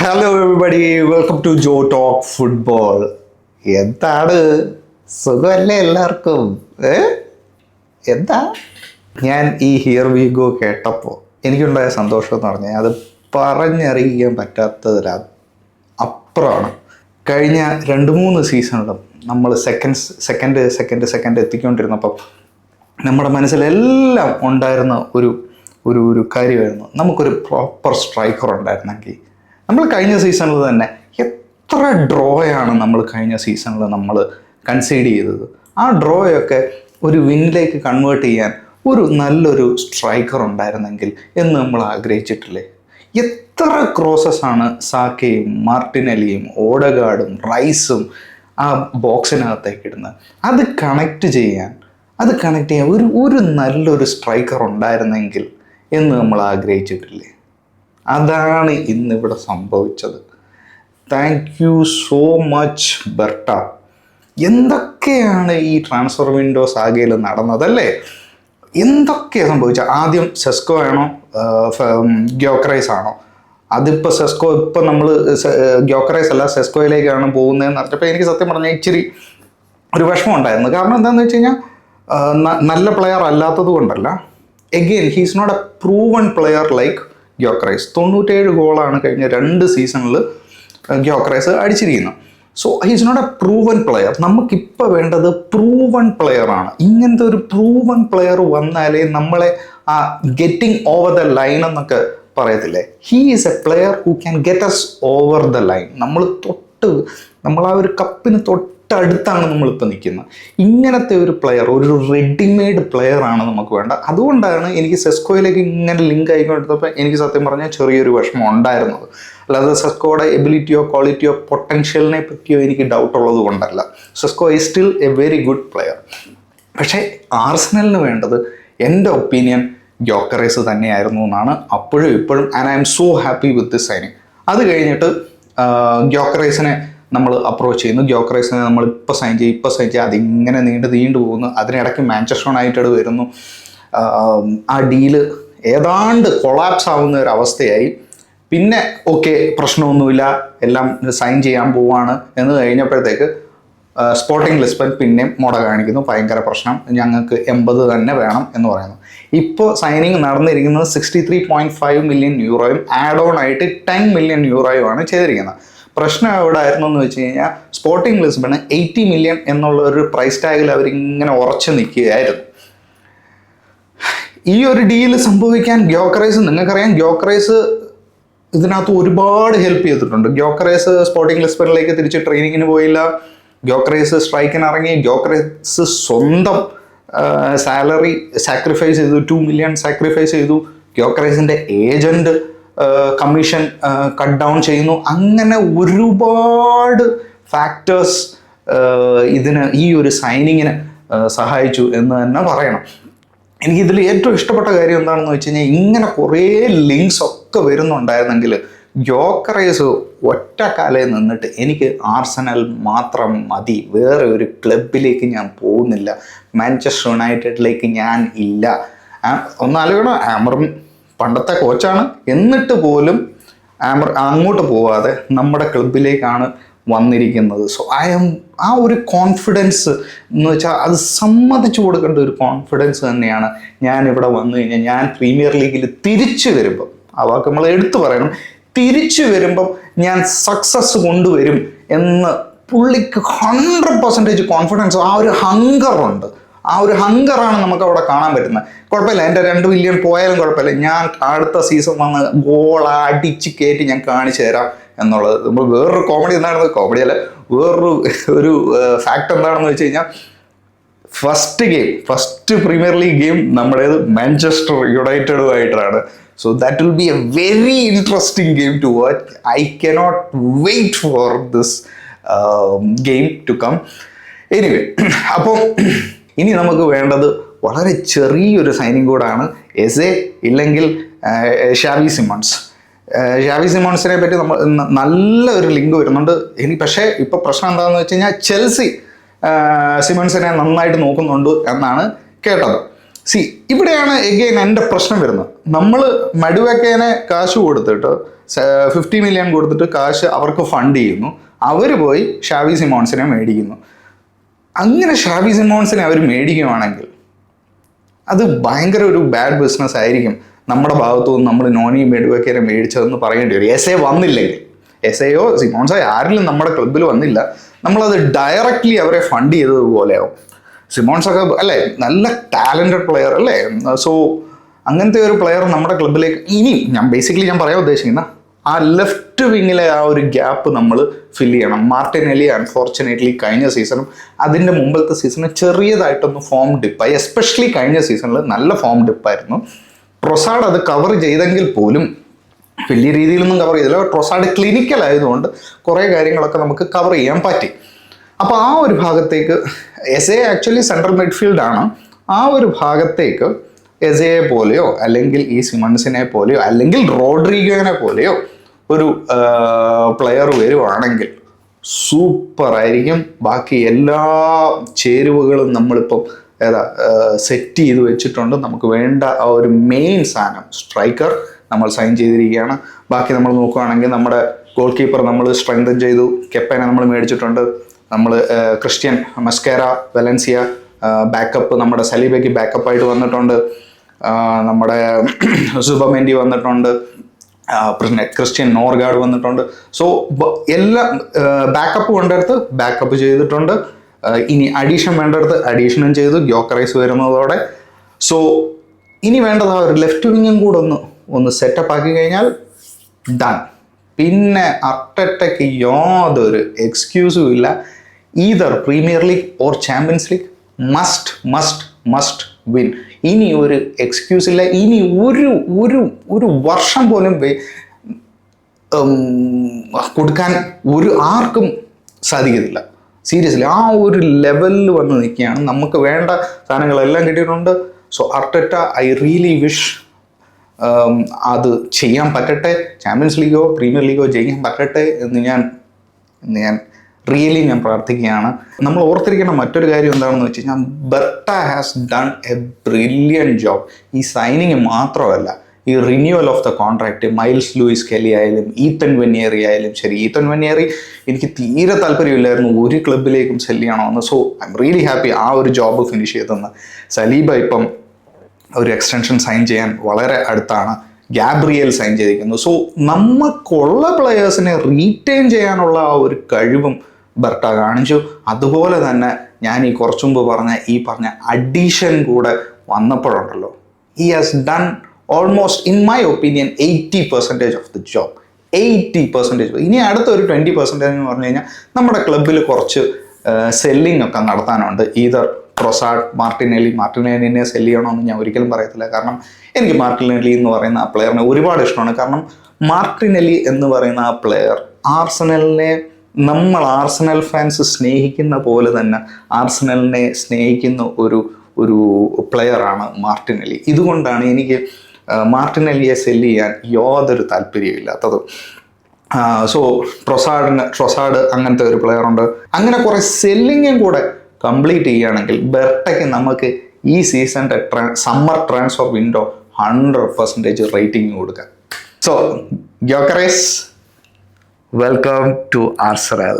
Hello everybody, welcome to Jo talk football. എന്താണ് സുഖമല്ലേ എല്ലാവർക്കും? എന്താ ഞാൻ ഈ ഹിയർ വി ഗോ കേട്ടപ്പോൾ എനിക്കുണ്ടായ സന്തോഷം എന്ന് പറഞ്ഞാൽ അത് പറഞ്ഞറിയിക്കാൻ പറ്റാത്തതിൽ അപ്പുറമാണ്. കഴിഞ്ഞ 2-3 സീസണിലും നമ്മൾ സെക്കൻഡ് എത്തിക്കൊണ്ടിരുന്നപ്പം നമ്മുടെ മനസ്സിലെല്ലാം ഉണ്ടായിരുന്ന ഒരു കാര്യമായിരുന്നു, നമുക്കൊരു പ്രോപ്പർ സ്ട്രൈക്കർ ഉണ്ടായിരുന്നെങ്കിൽ. നമ്മൾ കഴിഞ്ഞ സീസണിൽ തന്നെ എത്ര ഡ്രോയാണ് നമ്മൾ കഴിഞ്ഞ സീസണിൽ നമ്മൾ കൺസീഡ് ചെയ്തത്. ആ ഡ്രോയൊക്കെ ഒരു വിന്നിലേക്ക് കൺവേർട്ട് ചെയ്യാൻ നല്ലൊരു സ്ട്രൈക്കർ ഉണ്ടായിരുന്നെങ്കിൽ എന്ന് നമ്മൾ ആഗ്രഹിച്ചിട്ടില്ലേ? എത്ര ക്രോസസ്സാണ് സാക്കയും മാർട്ടിനെല്ലിയും ഓഡഗാർഡും റൈസും ആ ബോക്സിനകത്തേക്ക് ഇടുന്നത്. അത് കണക്ട് ചെയ്യാൻ ഒരു നല്ലൊരു സ്ട്രൈക്കർ ഉണ്ടായിരുന്നെങ്കിൽ എന്ന് നമ്മൾ ആഗ്രഹിച്ചിട്ടില്ലേ? അതാണ് ഇന്നിവിടെ സംഭവിച്ചത്. Thank you so much Berta. എന്തൊക്കെയാണ് ഈ ട്രാൻസ്ഫർ വിൻഡോ സാഗയിൽ നടന്നതല്ലേ? എന്തൊക്കെയാണ് സംഭവിച്ചത്? ആദ്യം സെസ്കോ ആണോ ഗ്യോക്കറൈസ് ആണോ? അതിപ്പോൾ സെസ്കോ, ഇപ്പം നമ്മൾ ഗ്യോക്കറൈസ് അല്ല സെസ്കോയിലേക്കാണ് പോകുന്നതെന്ന് അറിഞ്ഞപ്പോൾ എനിക്ക് സത്യം പറഞ്ഞാൽ ഇച്ചിരി ഒരു വിഷമം ഉണ്ടായിരുന്നു. കാരണം എന്താണെന്ന് വെച്ച് കഴിഞ്ഞാൽ നല്ല പ്ലെയർ അല്ലാത്തത് കൊണ്ടല്ല. Again he's not a proven player like Gyokeres. 97 ഗോളാണ് കഴിഞ്ഞ 2 സീസണിൽ ഗ്യോക്കറൈസ് അടിച്ചിരിക്കുന്നത്. So he's not a proven player. നമുക്കിപ്പോൾ വേണ്ടത് പ്രൂവൺ പ്ലെയറാണ്. ഇങ്ങനത്തെ ഒരു പ്രൂവൺ പ്ലെയർ വന്നാലേ നമ്മളെ ആ ഗെറ്റിംഗ് ഓവർ ദ ലൈൻ എന്നൊക്കെ പറയത്തില്ലേ, he is a player who can get us over the line. നമ്മൾ ആ ഒരു കപ്പിന് തൊട്ടടുത്താണ് നമ്മളിപ്പോൾ നിൽക്കുന്നത്. ഇങ്ങനത്തെ ഒരു പ്ലെയർ, ഒരു റെഡിമെയ്ഡ് പ്ലെയറാണ് നമുക്ക് വേണ്ട. അതുകൊണ്ടാണ് എനിക്ക് സെസ്കോയിലേക്ക് ഇങ്ങനെ ലിങ്ക് ആയിക്കൊണ്ടിരുന്നപ്പോൾ എനിക്ക് സത്യം പറഞ്ഞാൽ ചെറിയൊരു വിഷമം ഉണ്ടായിരുന്നത്. അല്ലാതെ സെസ്കോയുടെ എബിലിറ്റിയോ ക്വാളിറ്റിയോ പൊട്ടൻഷ്യലിനെ പറ്റിയോ എനിക്ക് ഡൗട്ട് ഉള്ളത് കൊണ്ടല്ല. Sesko is still A very good player. പക്ഷേ ആർസണലിന് വേണ്ടത് എൻ്റെ ഒപ്പീനിയൻ ഗ്യോക്കറൈസ് തന്നെയായിരുന്നു എന്നാണ് അപ്പോഴും ഇപ്പോഴും. And I M so happy with this signing. അത് കഴിഞ്ഞിട്ട് ഗ്യോക്കറൈസിനെ നമ്മൾ അപ്രോച്ച് ചെയ്യുന്നു. ഗ്യോക്കറൈസിനെ നമ്മൾ ഇപ്പോൾ സൈൻ ചെയ്യും അതിങ്ങനെ നീണ്ടു പോകുന്നു. അതിനിടയ്ക്ക് മാഞ്ചസ്റ്റർ യുണൈറ്റഡ് വരുന്നു. ആ ഡീല് ഏതാണ്ട് കൊളാപ്സ് ആവുന്ന ഒരു അവസ്ഥയായി. പിന്നെ ഓക്കെ, പ്രശ്നമൊന്നുമില്ല, എല്ലാം സൈൻ ചെയ്യാൻ പോവാണ് എന്ന് കഴിഞ്ഞപ്പോഴത്തേക്ക് സ്പോർട്ടിംഗ് ലിസ്ബൺ പിന്നെയും മുട കാണിക്കുന്നു. ഭയങ്കര പ്രശ്നം, ഞങ്ങൾക്ക് 80 തന്നെ വേണം എന്ന് പറയുന്നു. ഇപ്പോൾ സൈനിങ് നടന്നിരിക്കുന്നത് 63.5 മില്യൺ യൂറോയും ആഡ് ഓൺ ആയിട്ട് 10 മില്യൺ യൂറോയുമാണ് ചെയ്തിരിക്കുന്നത്. പ്രശ്നം എവിടെ ആയിരുന്നു എന്ന് വെച്ച് കഴിഞ്ഞാൽ സ്പോർട്ടിംഗ് ലിസ്ബണ് 80 മില്യൺ എന്നുള്ള ഒരു പ്രൈസ് ടാഗിൽ അവരിങ്ങനെ ഉറച്ചു നിൽക്കുകയായിരുന്നു. ഈ ഒരു ഡീല് സംഭവിക്കാൻ നിങ്ങൾക്കറിയാം, ഗ്യോക്കറൈസ് ഇതിനകത്ത് ഒരുപാട് ഹെൽപ്പ് ചെയ്തിട്ടുണ്ട്. ഗ്യോക്കറൈസ് സ്പോർട്ടിംഗ് ലിസ്ബണിലേക്ക് തിരിച്ച് ട്രെയിനിങ്ങിന് പോയില്ല. ഗ്യോക്കറൈസ് സ്ട്രൈക്കിന് ഇറങ്ങി. ഗ്യോക്കറൈസ് സ്വന്തം സാലറി സാക്രിഫൈസ് ചെയ്തു, 2 മില്യൺ സാക്രിഫൈസ് ചെയ്തു. ഗ്യോക്കറൈസിൻ്റെ ഏജൻറ്റ് കമ്മീഷൻ കട്ട് ഡൗൺ ചെയ്യുന്നു. അങ്ങനെ ഒരുപാട് ഫാക്ടേഴ്സ് ഈ ഒരു സൈനിങ്ങിന് സഹായിച്ചു എന്ന് തന്നെ പറയണം. എനിക്കിതിൽ ഏറ്റവും ഇഷ്ടപ്പെട്ട കാര്യം എന്താണെന്ന് വെച്ച് കഴിഞ്ഞാൽ, ഇങ്ങനെ കുറേ ലിങ്ക്സ് ഒക്കെ വരുന്നുണ്ടായിരുന്നെങ്കിൽ ഗ്യോക്കറൈസ് ഒറ്റ കാലയിൽ നിന്നിട്ട് എനിക്ക് ആർസണൽ മാത്രം മതി, വേറെ ഒരു ക്ലബിലേക്ക് ഞാൻ പോകുന്നില്ല, മാഞ്ചസ്റ്റർ യുണൈറ്റഡിലേക്ക് ഞാൻ ഇല്ല. ഒന്നാലോചിക്കണം, ആമറും പണ്ടത്തെ കോച്ചാണ്, എന്നിട്ട് പോലും അങ്ങോട്ട് പോവാതെ നമ്മുടെ ക്ലബിലേക്കാണ് വന്നിരിക്കുന്നത്. സോ ആ ഒരു കോൺഫിഡൻസ് എന്ന് വെച്ചാൽ അത് സമ്മതിച്ചു കൊടുക്കേണ്ട ഒരു കോൺഫിഡൻസ് തന്നെയാണ്. ഞാനിവിടെ വന്നു കഴിഞ്ഞാൽ, ഞാൻ പ്രീമിയർ ലീഗിൽ തിരിച്ചു വരുമ്പം, ആ വാക്ക് നമ്മൾ എടുത്തു പറയണം, തിരിച്ചു വരുമ്പം ഞാൻ സക്സസ് കൊണ്ടുവരും എന്ന് പുള്ളിക്ക് 100% കോൺഫിഡൻസ്, ആ ഒരു ഹങ്കറുണ്ട്. ആ ഒരു ഹങ്കറാണ് നമുക്ക് അവിടെ കാണാൻ പറ്റുന്നത്. കുഴപ്പമില്ല, എൻ്റെ 2 മില്യൺ പോയാലും കുഴപ്പമില്ല, ഞാൻ അടുത്ത സീസൺ വന്ന് ഗോൾ അടിച്ച് കയറ്റി ഞാൻ കാണിച്ചു തരാം എന്നുള്ളത്. നമ്മൾ വേറൊരു കോമഡി അല്ല, വേറൊരു ഫാക്ട് എന്താണെന്ന് വെച്ച് കഴിഞ്ഞാൽ, ഫസ്റ്റ് പ്രീമിയർ ലീഗ് ഗെയിം നമ്മുടേത് മാഞ്ചസ്റ്റർ യുണൈറ്റഡുമായിട്ടാണ്. So that will be a very interesting game to watch. I cannot wait for this game to come. Anyway, അപ്പോൾ ഇനി നമുക്ക് വേണ്ടത് വളരെ ചെറിയൊരു സൈനിങ് കൂടാണ്. ഇല്ലെങ്കിൽ ഷാവി സിമോൺസിനെ പറ്റി നമ്മൾ നല്ല ഒരു ലിങ്ക് വരുന്നുണ്ട്. പക്ഷേ ഇപ്പോൾ പ്രശ്നം എന്താണെന്ന് വെച്ച് കഴിഞ്ഞാൽ, ചെൽസി സിമോൺസിനെ നന്നായിട്ട് നോക്കുന്നുണ്ട് എന്നാണ് കേട്ടത്. സി ഇവിടെയാണ് എഗെയിൻ എൻ്റെ പ്രശ്നം വരുന്നത്. നമ്മൾ മഡുവക്കേനെ കാശ് കൊടുത്തിട്ട് 50 മില്യൺ കൊടുത്തിട്ട് കാശ് അവർക്ക് ഫണ്ട് ചെയ്യുന്നു, അവർ പോയി ഷാവി സിമോൺസിനെ മേടിക്കുന്നു. അങ്ങനെ ഷാവി സിമോൺസിനെ അവർ മേടിക്കുകയാണെങ്കിൽ അത് ഭയങ്കര ഒരു ബാഡ് ബിസിനസ് ആയിരിക്കും. നമ്മുടെ ഭാഗത്തു നിന്ന് നമ്മൾ നോണി മെഡുവക്കേനെ മേടിച്ചതെന്ന് പറയേണ്ടി വരും. എസ് എ വന്നില്ലെങ്കിൽ, എസ് എയോ സിമോൺസോ ആരിലും നമ്മുടെ ക്ലബ്ബിൽ വന്നില്ല, നമ്മളത് ഡയറക്റ്റ്ലി അവരെ ഫണ്ട് ചെയ്തതുപോലെയാവും. സിമോൺസൊക്കെ അല്ലേ നല്ല ടാലൻറ്റഡ് പ്ലെയർ അല്ലേ. സോ അങ്ങനത്തെ ഒരു പ്ലെയർ നമ്മുടെ ക്ലബ്ബിലേക്ക് ഇനി ഞാൻ പറയാൻ ഉദ്ദേശിക്കുന്ന ആ ലെഫ്റ്റ് വിങ്ങിലെ ആ ഒരു ഗ്യാപ്പ് നമ്മൾ ഫില്ല് ചെയ്യണം. മാർട്ടിനെല്ലി അൺഫോർച്ചുനേറ്റ്ലി കഴിഞ്ഞ സീസണും അതിൻ്റെ മുമ്പത്തെ സീസണും ചെറിയതായിട്ടൊന്ന് ഫോം ഡിപ്പായി. എസ്പെഷ്യലി കഴിഞ്ഞ സീസണിൽ നല്ല ഫോം ഡിപ്പായിരുന്നു. ട്രൊസാർഡ് അത് കവർ ചെയ്തെങ്കിൽ പോലും വലിയ രീതിയിലൊന്നും കവർ ചെയ്തില്ല. ട്രൊസാർഡ് ക്ലിനിക്കൽ ആയതുകൊണ്ട് കുറേ കാര്യങ്ങളൊക്കെ നമുക്ക് കവർ ചെയ്യാൻ പറ്റി. അപ്പോൾ ആ ഒരു ഭാഗത്തേക്ക് എസ് എ ആക്ച്വലി സെൻട്രൽ മിഡ്ഫീൽഡാണ്. ആ ഒരു ഭാഗത്തേക്ക് എസ് എയെ പോലെയോ അല്ലെങ്കിൽ ഈ സിമൺസിനെ പോലെയോ അല്ലെങ്കിൽ റോഡ്രിഗോനെ പോലെയോ ഒരു പ്ലെയർ വരുവാണെങ്കിൽ സൂപ്പറായിരിക്കും. ബാക്കി എല്ലാ ചേരുവകളും നമ്മളിപ്പം സെറ്റ് ചെയ്ത് വെച്ചിട്ടുണ്ട്. നമുക്ക് വേണ്ട ആ ഒരു മെയിൻ സാധനം സ്ട്രൈക്കർ നമ്മൾ സൈൻ ചെയ്തിരിക്കുകയാണ്. ബാക്കി നമ്മൾ നോക്കുകയാണെങ്കിൽ നമ്മുടെ ഗോൾ കീപ്പർ നമ്മൾ സ്ട്രെങ്തൻ ചെയ്തു, കെപ്പനെ നമ്മൾ മേടിച്ചിട്ടുണ്ട്. നമ്മൾ ക്രിസ്ത്യൻ മസ്കേര വലൻസിയ ബാക്കപ്പ്, നമ്മുടെ സലീബയ്ക്ക് ബാക്കപ്പായിട്ട് വന്നിട്ടുണ്ട്. നമ്മുടെ സുബമെൻഡി വന്നിട്ടുണ്ട്, പിന്നെ ക്രിസ്ത്യൻ നോർഗാർഡ് വന്നിട്ടുണ്ട്. സോ എല്ലാം ബാക്കപ്പ് കൊണ്ടെടുത്ത് ബാക്കപ്പ് ചെയ്തിട്ടുണ്ട്. ഇനി അഡീഷൻ വേണ്ടടുത്ത് അഡീഷനും ചെയ്തു, ഗ്യോക്കറൈസ് വരുന്നതോടെ. സോ ഇനി വേണ്ടത് ആ ഒരു ലെഫ്റ്റ് വിങ്ങും കൂടെ ഒന്ന് സെറ്റപ്പ് ആക്കി കഴിഞ്ഞാൽ ഡൺ. പിന്നെ അർട്ടറ്റയ്ക്ക് യാതൊരു എക്സ്ക്യൂസും ഇല്ല. Either premier league or champions league must win. ഇനി ഒരു എക്സ്ക്യൂസ് ഇല്ല. ഇനി ഒരു വർഷം പോലും കൊടുക്കാൻ ആർക്കും സാധിക്കത്തില്ല. സീരിയസ്ലി ആ ഒരു ലെവലിൽ വന്ന് നിൽക്കുകയാണ്. നമുക്ക് വേണ്ട സാധനങ്ങളെല്ലാം കിട്ടിയിട്ടുണ്ട്. സോ അർട്ടറ്റ ഐ റിയലി വിഷ് അത് ചെയ്യാൻ പറ്റട്ടെ. ചാമ്പ്യൻസ് ലീഗോ പ്രീമിയർ ലീഗോ ചെയ്യാൻ പറ്റട്ടെ എന്ന് ഞാൻ റിയലി പ്രാർത്ഥിക്കുകയാണ്. നമ്മൾ ഓർത്തിരിക്കേണ്ട മറ്റൊരു കാര്യം എന്താണെന്ന് വെച്ച് കഴിഞ്ഞാൽ Berta has done a brilliant job. ഈ സൈനിങ് മാത്രമല്ല, ഈ renewal of the contract Myles Lewis Skelly ആയാലും ഈത്തൻ വെനിയറി ആയാലും ശരി. ഈത്തൻ വെനിയറി എനിക്ക് തീരെ താല്പര്യമില്ലായിരുന്നു ഒരു ക്ലബിലേക്കും സെല് ചെയ്യണമെന്ന്. So I am really happy ആ ഒരു ജോബ് ഫിനിഷ് ചെയ്തെന്ന്. സലീബ ഇപ്പം ഒരു എക്സ്റ്റൻഷൻ സൈൻ ചെയ്യാൻ വളരെ അടുത്താണ്. ഗാബ്രിയൽ സൈൻ ചെയ്തിരിക്കുന്നു. സോ നമുക്കുള്ള പ്ലെയേഴ്സിനെ റീറ്റെയിൻ ചെയ്യാനുള്ള ആ ഒരു കഴിവും ബെർട്ട കാണിച്ചു. അതുപോലെ തന്നെ ഞാൻ ഈ കുറച്ചു മുമ്പ് പറഞ്ഞ അഡീഷൻ കൂടെ വന്നപ്പോഴുണ്ടല്ലോ, he has done almost in my opinion 80% of the job. 80%. ഇനി അടുത്തൊരു 20% എന്ന് പറഞ്ഞു കഴിഞ്ഞാൽ നമ്മുടെ ക്ലബിൽ കുറച്ച് സെല്ലിംഗ് ഒക്കെ നടത്താനുണ്ട്. ഈതർ ട്രൊസാർഡ്, മാർട്ടിനെല്ലിനെ സെല് ചെയ്യണമെന്ന് ഞാൻ ഒരിക്കലും പറയത്തില്ല. കാരണം എനിക്ക് മാർട്ടിനെല്ലി എന്ന് പറയുന്ന ആ പ്ലെയറിനെ ഒരുപാട് ഇഷ്ടമാണ്. കാരണം മാർട്ടിനെല്ലി എന്ന് പറയുന്ന ആ പ്ലെയർ ആർസനലിനെ, നമ്മൾ ആർസനൽ ഫാൻസ് സ്നേഹിക്കുന്ന പോലെ തന്നെ ആർസനലിനെ സ്നേഹിക്കുന്ന ഒരു പ്ലെയറാണ് മാർട്ടിനെല്ലി. ഇതുകൊണ്ടാണ് എനിക്ക് മാർട്ടിനെല്ലിയെ സെല് ചെയ്യാൻ യാതൊരു താല്പര്യമില്ലാത്തത്. സോ ട്രൊസാർഡ് അങ്ങനത്തെ ഒരു പ്ലെയറുണ്ട്. അങ്ങനെ കുറേ സെല്ലിങ്ങും കൂടെ കംപ്ലീറ്റ് ചെയ്യുകയാണെങ്കിൽ ബെർട്ടയ്ക്ക് നമുക്ക് ഈ സീസണിൻ്റെ സമ്മർ ട്രാൻസ്ഫർ വിൻഡോ 100% റേറ്റിംഗ് കൊടുക്കാം. So Gyokeres, welcome to Arsenal.